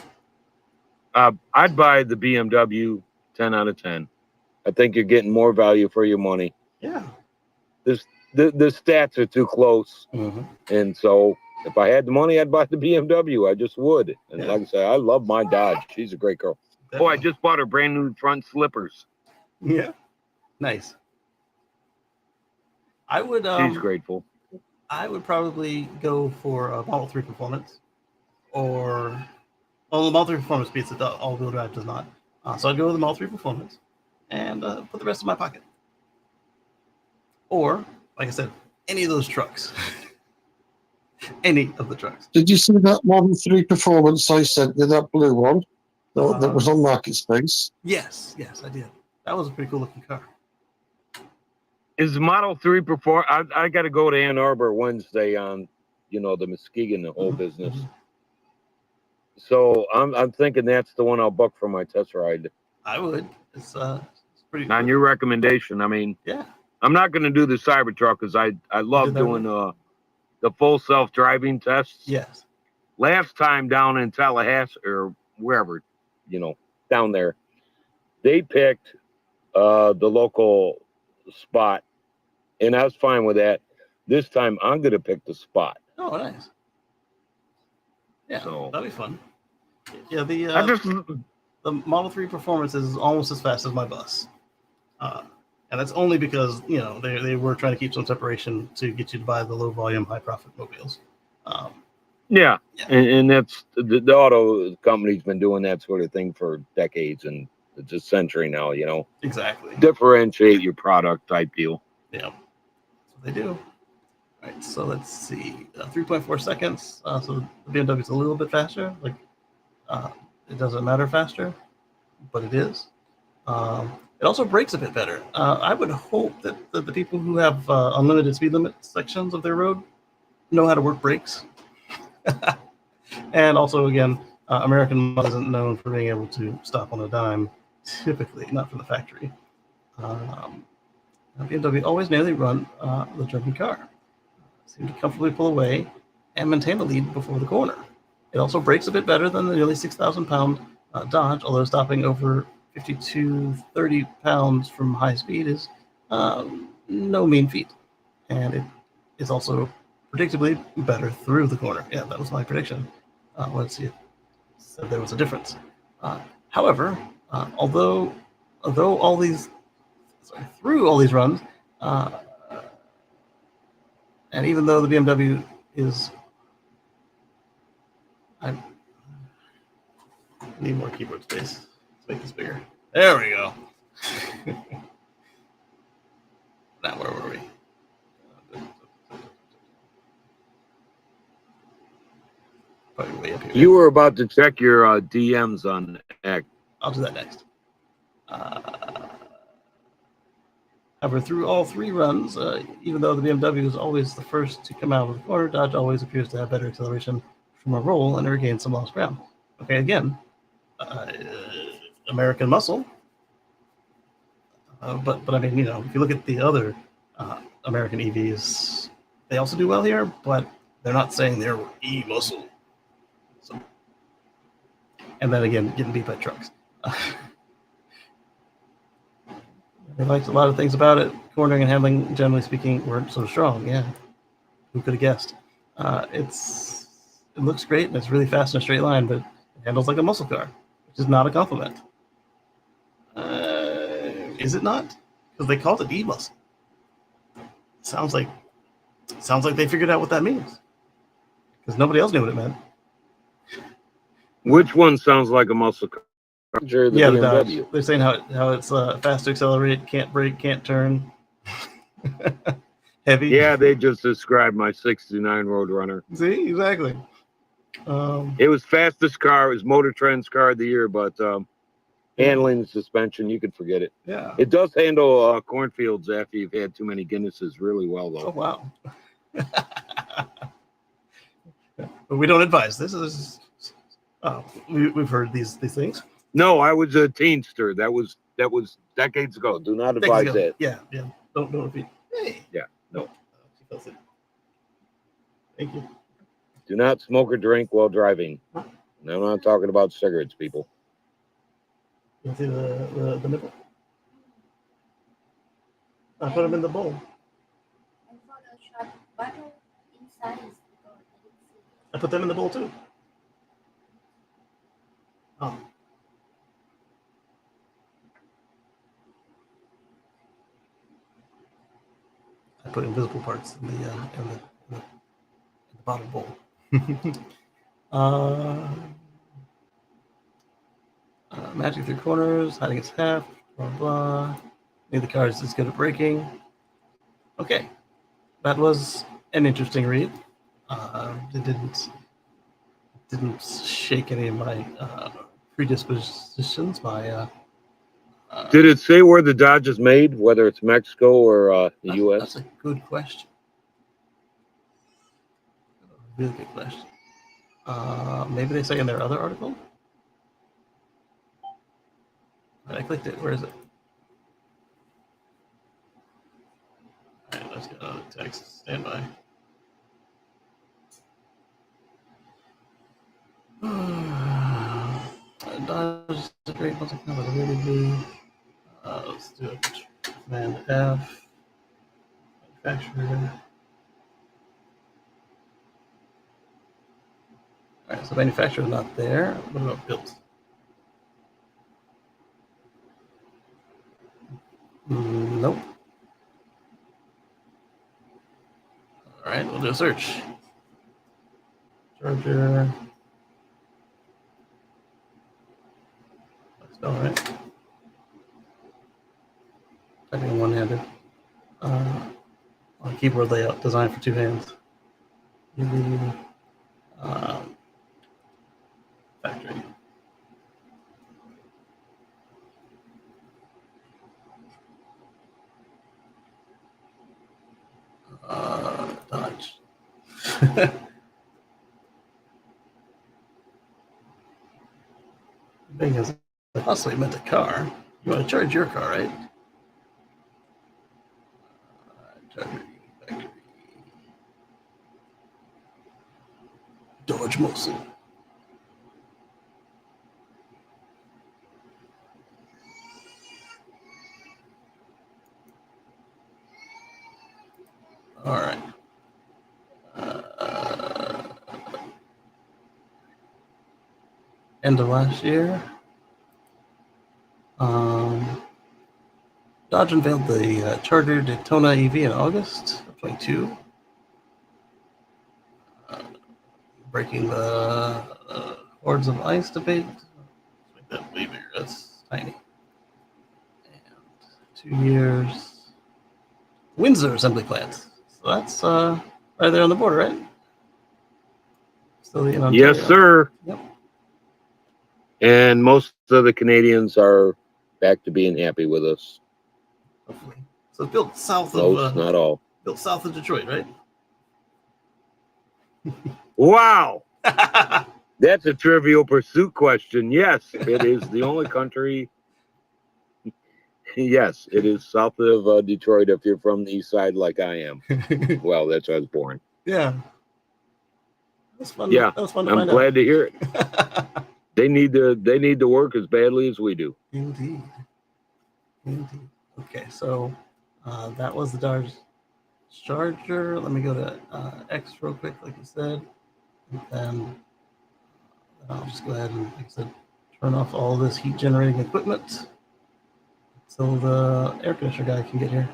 Speaker 2: I'd buy the BMW 10 out of 10. I think you're getting more value for your money.
Speaker 1: Yeah.
Speaker 2: The stats are too close, and so if I had the money, I'd buy the BMW. I just would. And like I say, I love my Dodge. She's a great girl. Definitely. Oh, I just bought her brand new front slippers.
Speaker 1: Yeah. Nice. I would.
Speaker 2: She's grateful.
Speaker 1: I would probably go for a Model 3 Performance, or the Model 3 Performance beats it. All-wheel drive does not. So I'd go with the Model 3 Performance and put the rest in my pocket. Or, like I said, any of those trucks. Any of the trucks.
Speaker 3: Did you see that Model 3 Performance I sent you, that blue one that was on Market Space?
Speaker 1: Yes, I did. That was a pretty cool looking car.
Speaker 2: Is the Model 3 I got to go to Ann Arbor Wednesday on, the Muskegon, the whole business. So I'm thinking that's the one I'll book for my test ride.
Speaker 1: I would. It's pretty.
Speaker 2: On your recommendation, I mean.
Speaker 1: Yeah.
Speaker 2: I'm not going to do the Cybertruck because I love doing the full self-driving tests.
Speaker 1: Yes.
Speaker 2: Last time down in Tallahassee or wherever, down there, they picked the local spot, and I was fine with that. This time, I'm going to pick the spot.
Speaker 1: Oh, nice. Yeah,
Speaker 2: so,
Speaker 1: that'd be fun. Yeah, the Model 3 Performance is almost as fast as my bus. And that's only because, they were trying to keep some separation to get you to buy the low-volume, high-profit mobiles.
Speaker 2: Yeah. And that's the auto company's been doing that sort of thing for decades and it's a century now,
Speaker 1: Exactly.
Speaker 2: Differentiate your product type deal.
Speaker 1: Yeah, that's what they do. All right, so let's see. 3.4 seconds. So the BMW is a little bit faster. It doesn't matter faster, but it is. It also brakes a bit better. I would hope that the people who have unlimited speed limit sections of their road know how to work brakes. And also, again, American isn't known for being able to stop on a dime, typically, not from the factory. BMW always nearly run the German car. Seem to comfortably pull away and maintain the lead before the corner. It also brakes a bit better than the nearly 6,000-pound Dodge, although stopping over 30 pounds from high speed is no mean feat. And it is also predictably better through the corner. Yeah, that was my prediction. Let's see. It said there was a difference. However, through all these runs, and even though the BMW is I need more keyboard space. Let's make this bigger. There we go. Now, where were we? Probably way up here.
Speaker 2: You were about to check your DMs on X.
Speaker 1: I'll do that next. However, through all 3 runs, even though the BMW is always the first to come out of the corner, Dodge always appears to have better acceleration from a roll and regain some lost ground. Okay, again, American muscle. But I mean, you know, if you look at the other American EVs, they also do well here, but they're not saying they're e-muscle. So, and then again, getting beat by trucks. They liked a lot of things about it. Cornering and handling, generally speaking, weren't so strong. Yeah, who could have guessed? It looks great and it's really fast in a straight line, but it handles like a muscle car, which is not a compliment. Is it not? Because they called it e-muscle. Sounds like they figured out what that means. Because nobody else knew what it meant.
Speaker 2: Which one sounds like a muscle car? The
Speaker 1: yeah, the
Speaker 2: BMW.
Speaker 1: Dodge. They're saying how it's fast to accelerate, can't brake, can't turn. Heavy.
Speaker 2: Yeah, they just described my '69 Roadrunner.
Speaker 1: See, exactly.
Speaker 2: It was fastest car. It was Motor Trend's car of the year, but handling the suspension, you could forget it.
Speaker 1: Yeah.
Speaker 2: It does handle cornfields after you've had too many Guinnesses really well, though.
Speaker 1: Oh, wow. But we don't advise this. We've heard these things.
Speaker 2: No, I was a teenster. That was decades ago. Do not advise that.
Speaker 1: Yeah. Don't repeat. Hey.
Speaker 2: Yeah.
Speaker 1: No. Thank you.
Speaker 2: Do not smoke or drink while driving. No, I'm not talking about cigarettes, people.
Speaker 1: You see the nipple? I put them in the bowl.
Speaker 4: And for the shot bottle inside is gone.
Speaker 1: I put them in the bowl too. Oh. I put invisible parts in the bottom bowl. Magic through corners, hiding its half, blah blah. Neither car is as good at braking. Okay, that was an interesting read. It didn't shake any of my predispositions.
Speaker 2: Did it say where the Dodge is made, whether it's Mexico or the U.S.?
Speaker 1: That's a good question. Really good question. Maybe they say in their other article. I clicked it. Where is it? All right, let's get on the text. Stand by. Dodge is a great muscle car, but really be. Let's do it. Command F. Manufacturer. All right, so manufacturer not there. What about built? Nope. All right, we'll do a search. Charger. That's all right. Typing one-handed. On keyboard layout designed for 2 hands. Factory. Dodge. Thing is, I possibly meant a car. You want to charge your car, right? Charger factory. Dodge muscle. All right. End of last year, Dodge unveiled the Charger Daytona EV in August of 22. breaking the hordes of ice debate. Let's make that way bigger. That's tiny. And 2 years. Windsor assembly plant. So that's right there on the border, right? Still in Ontario.
Speaker 2: Yes, sir.
Speaker 1: Yep.
Speaker 2: And most of the Canadians are back to being happy with us.
Speaker 1: Hopefully. So it's built south
Speaker 2: Most,
Speaker 1: of
Speaker 2: not all.
Speaker 1: built south of Detroit, right?
Speaker 2: Wow. That's a Trivial Pursuit question. Yes, it is the only country. Yes, it is south of Detroit if you're from the east side like I am. Well, that's where I was born.
Speaker 1: Yeah. That's fun.
Speaker 2: Yeah,
Speaker 1: That was fun to
Speaker 2: I'm
Speaker 1: find
Speaker 2: glad to hear it.
Speaker 1: out.
Speaker 2: They need to work as badly as we do.
Speaker 1: Indeed. Indeed. Okay, so that was the Dodge Charger. Let me go to X real quick, like you said. And then I'll just go ahead and, like I said, turn off all this heat generating equipment so the air conditioner guy can get here.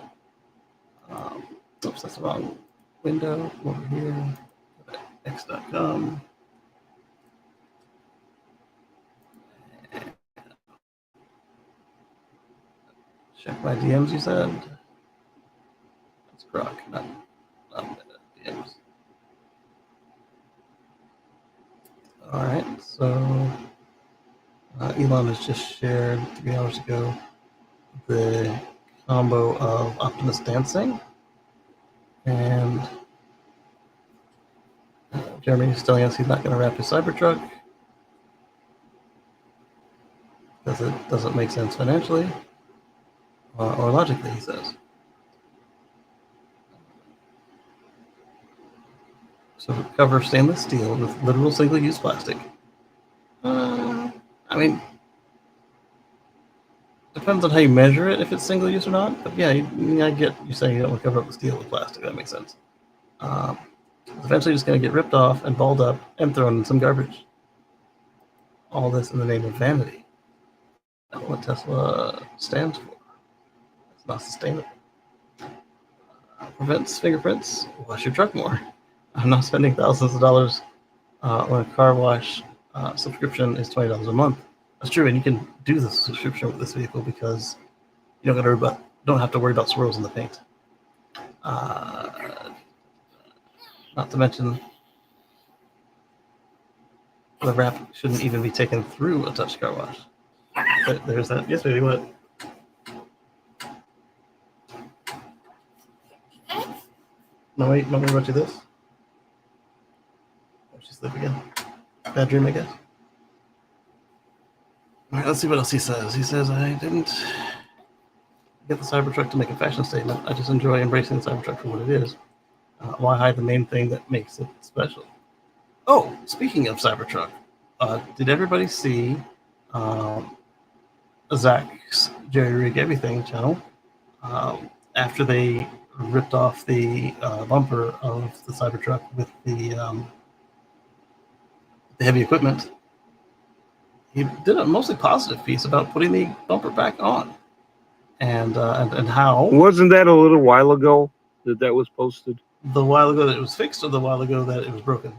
Speaker 1: Oops, that's the wrong window. Come over here. X.com. Check my DMs, you said. That's Grok, not DMs. All right, so Elon has just shared 3 hours ago the combo of Optimus dancing and Jeremy is telling us he's not going to wrap his Cybertruck because it doesn't make sense financially or logically, he says. So cover stainless steel with literal single-use plastic. I mean, depends on how you measure it, if it's single-use or not. But yeah, I get you saying you don't want to cover up the steel with plastic. That makes sense. It's eventually just going to get ripped off and balled up and thrown in some garbage. All this in the name of vanity. That's what Tesla stands for. It's not sustainable. Prevents fingerprints. Wash your truck more. I'm not spending thousands of dollars when a car wash subscription is $20 a month. That's true, and you can do the subscription with this vehicle because you don't have to worry about swirls in the paint. Not to mention, the wrap shouldn't even be taken through a touch car wash. But there's that. Yes, baby, what? No, wait, Mommy wrote you this? Oh, she's asleep again. Bad dream, I guess. All right, let's see what else he says. He says, I didn't get the Cybertruck to make a fashion statement. I just enjoy embracing the Cybertruck for what it is. Why hide the main thing that makes it special? Oh, speaking of Cybertruck, did everybody see Zach's Jerry Rig Everything channel after they ripped off the bumper of the Cybertruck with the heavy equipment? He did a mostly positive piece about putting the bumper back on, and how.
Speaker 2: Wasn't that a little while ago that was posted?
Speaker 1: The while ago that it was fixed, or the while ago that it was broken?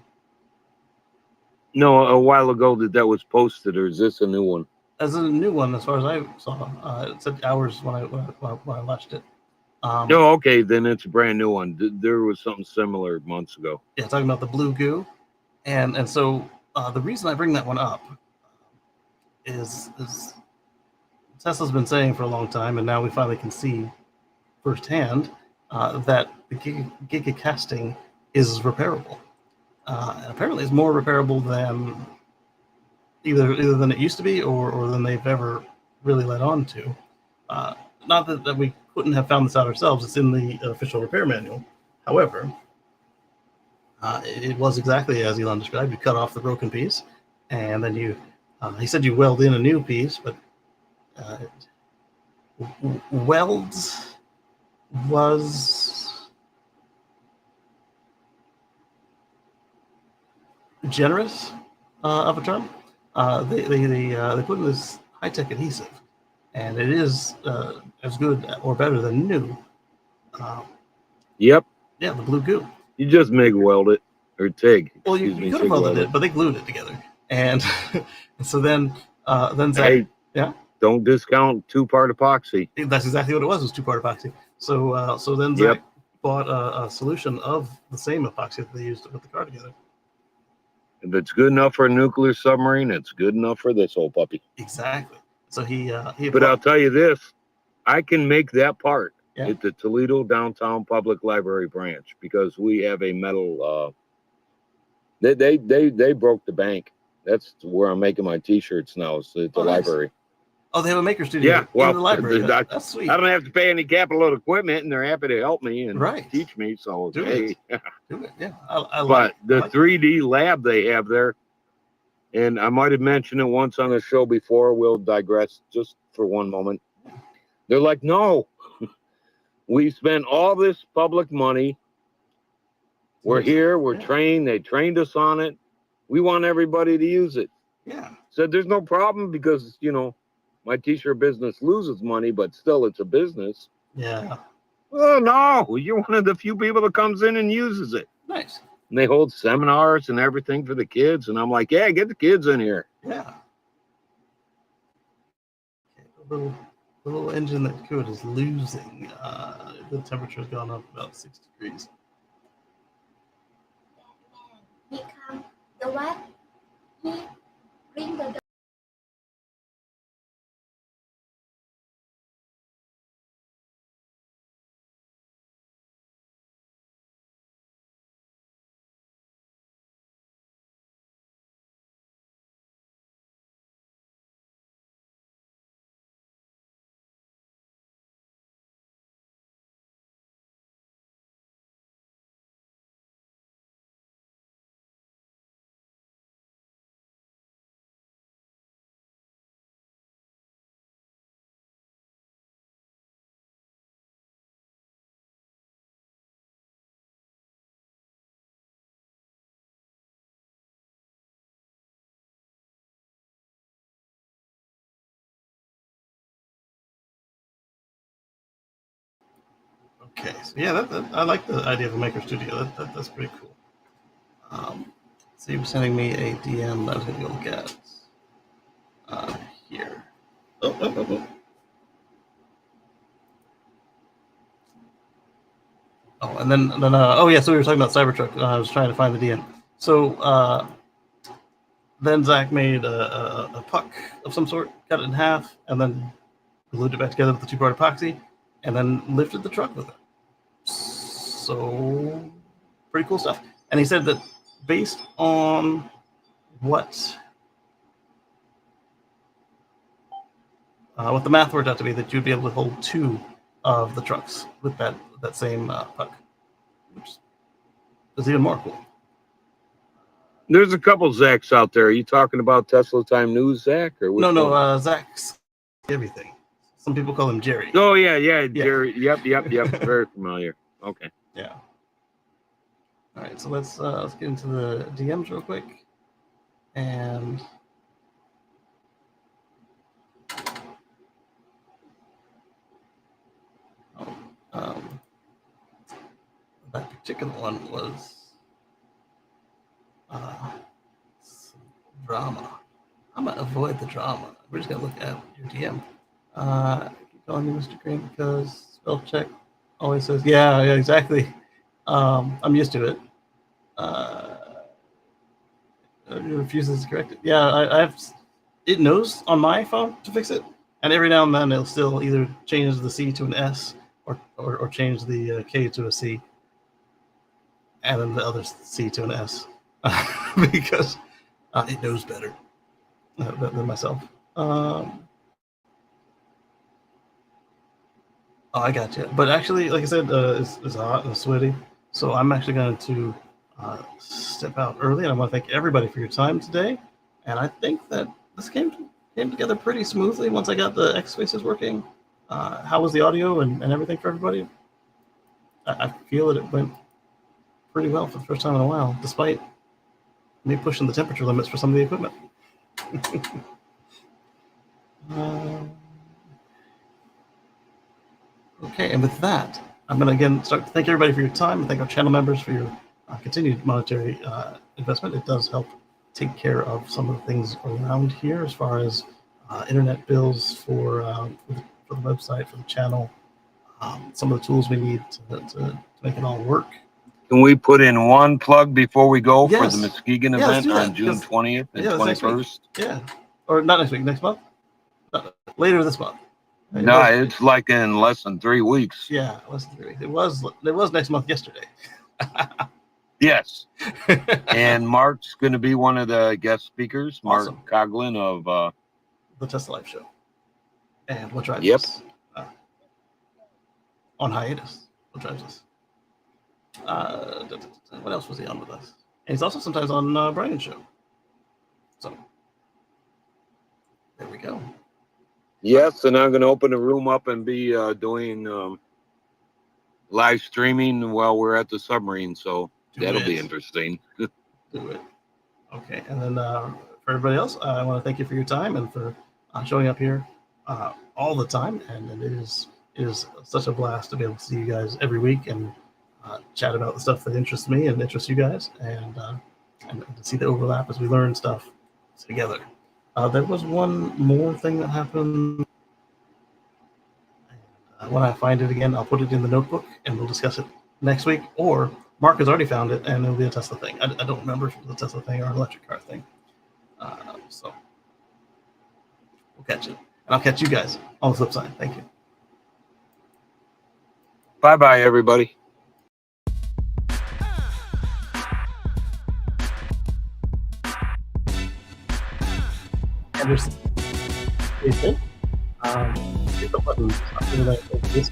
Speaker 2: No, a while ago that was posted, or is this a new one?
Speaker 1: As a new one, as far as I saw, it said hours when I watched it.
Speaker 2: Oh, okay, then it's a brand new one. There was something similar months ago.
Speaker 1: Yeah, talking about the blue goo, and so the reason I bring that one up is Tesla's been saying for a long time, and now we finally can see firsthand that the giga casting is repairable. And apparently, it's more repairable than either than it used to be, or than they've ever really let on to. Not that we couldn't have found this out ourselves; it's in the official repair manual. However, it was exactly as Elon described. You cut off the broken piece, and then he said you weld in a new piece, but welds was generous of a term. They put in this high-tech adhesive, and it is as good or better than new.
Speaker 2: Yep.
Speaker 1: Yeah, the blue goo.
Speaker 2: You just MIG weld it. or TIG.
Speaker 1: Well, you could have welded it, but they glued it together, and so then Zach,
Speaker 2: hey,
Speaker 1: yeah,
Speaker 2: don't discount 2-part epoxy.
Speaker 1: that's exactly what it was 2-part epoxy. So then Zach bought a solution of the same epoxy that they used to put the car together.
Speaker 2: If it's good enough for a nuclear submarine, it's good enough for this old puppy.
Speaker 1: Exactly. So he
Speaker 2: But I'll tell you this, I can make that part
Speaker 1: Yeah.
Speaker 2: at the Toledo Downtown Public Library branch because we have a metal. They broke the bank. That's where I'm making my T-shirts now. It's at the library.
Speaker 1: Oh, they have a maker studio in the library. That's sweet.
Speaker 2: I don't have to pay any capital equipment, and they're happy to help me and teach me. So
Speaker 1: Do it. Yeah,
Speaker 2: but the 3D lab they have there, and I might have mentioned it once on the show before. We'll digress just for one moment. They're like, no, we spent all this public money. We're here. We're trained. They trained us on it. We want everybody to use it.
Speaker 1: Yeah.
Speaker 2: So there's no problem because, my T-shirt business loses money, but still it's a business.
Speaker 1: Yeah.
Speaker 2: Oh, no, you're one of the few people that comes in and uses it.
Speaker 1: Nice.
Speaker 2: And they hold seminars and everything for the kids. And I'm like, yeah, get the kids in here.
Speaker 1: Yeah. Okay, the little engine that could is losing. The temperature's gone up about 6 degrees.
Speaker 4: He come, the what? He ring the door.
Speaker 1: Okay, so yeah, I like the idea of a maker studio. That's pretty cool. So you were sending me a DM that I was going to go look at here. Oh. Oh, and then oh yeah, so we were talking about Cybertruck. I was trying to find the DM. So then Zach made a puck of some sort, cut it in half, and then glued it back together with the 2-part epoxy, and then lifted the truck with it. So pretty cool stuff. And he said that based on what the math worked out to be, that you'd be able to hold 2 of the trucks with that same puck, which is even more cool.
Speaker 2: There's a couple Zachs out there. Are you talking about Tesla Time News, Zach? Or
Speaker 1: No, Zach's everything. Some people call him Jerry.
Speaker 2: Oh, yeah, Jerry. Yep. Very familiar. Okay.
Speaker 1: Yeah. All right, so let's get into the DMs real quick. And that particular one was some drama. I'm gonna avoid the drama. We're just gonna look at your DM. Keep calling you Mr. Green because spell check always says yeah, exactly. I'm used to it. It refuses to correct it. Yeah, I have. It knows on my phone to fix it, and every now and then it'll still either change the C to an S or change the K to a C, and then the other C to an S, because it knows better than myself. Oh, I got you. But actually, like I said, it's hot and sweaty, so I'm actually going to step out early, and I want to thank everybody for your time today. And I think that this came together pretty smoothly once I got the X Spaces working. How was the audio and everything for everybody? I feel that it went pretty well for the first time in a while, despite me pushing the temperature limits for some of the equipment. Okay, and with that, I'm going to again start to thank everybody for your time and thank our channel members for your continued monetary investment, it does help take care of some of the things around here as far as internet bills for the website, for the channel, some of the tools we need to make it all work.
Speaker 2: Can we put in one plug before we go for the
Speaker 1: Yes.
Speaker 2: Muskegon
Speaker 1: Yeah, let's
Speaker 2: event
Speaker 1: do that,
Speaker 2: on June 20th and
Speaker 1: that's next week.
Speaker 2: 21st?
Speaker 1: Yeah, or not next week, next month. Later this month.
Speaker 2: No, it's like in less than 3 weeks.
Speaker 1: Yeah, less than 3 weeks. It was next month yesterday.
Speaker 2: Yes. And Mark's going to be one of the guest speakers.
Speaker 1: Awesome.
Speaker 2: Mark Coughlin of
Speaker 1: the Tesla Life Show. And what drives
Speaker 2: Yep.
Speaker 1: us? On hiatus. What drives us? What else was he on with us? And he's also sometimes on Brian's show. So there we go.
Speaker 2: Yes, and I'm going to open the room up and be doing live streaming while we're at the submarine. So that'll be interesting.
Speaker 1: Do it. Okay, and then for everybody else, I want to thank you for your time and for showing up here all the time. And it is such a blast to be able to see you guys every week and chat about the stuff that interests me and interests you guys, and to see the overlap as we learn stuff together. There was one more thing that happened. When I find it again, I'll put it in the notebook and we'll discuss it next week. Or Mark has already found it and it'll be a Tesla thing. I don't remember if it was a Tesla thing or an electric car thing. So we'll catch it. And I'll catch you guys on the flip side. Thank you.
Speaker 2: Bye-bye, everybody.
Speaker 1: Anderson. Hit the button. Something like this.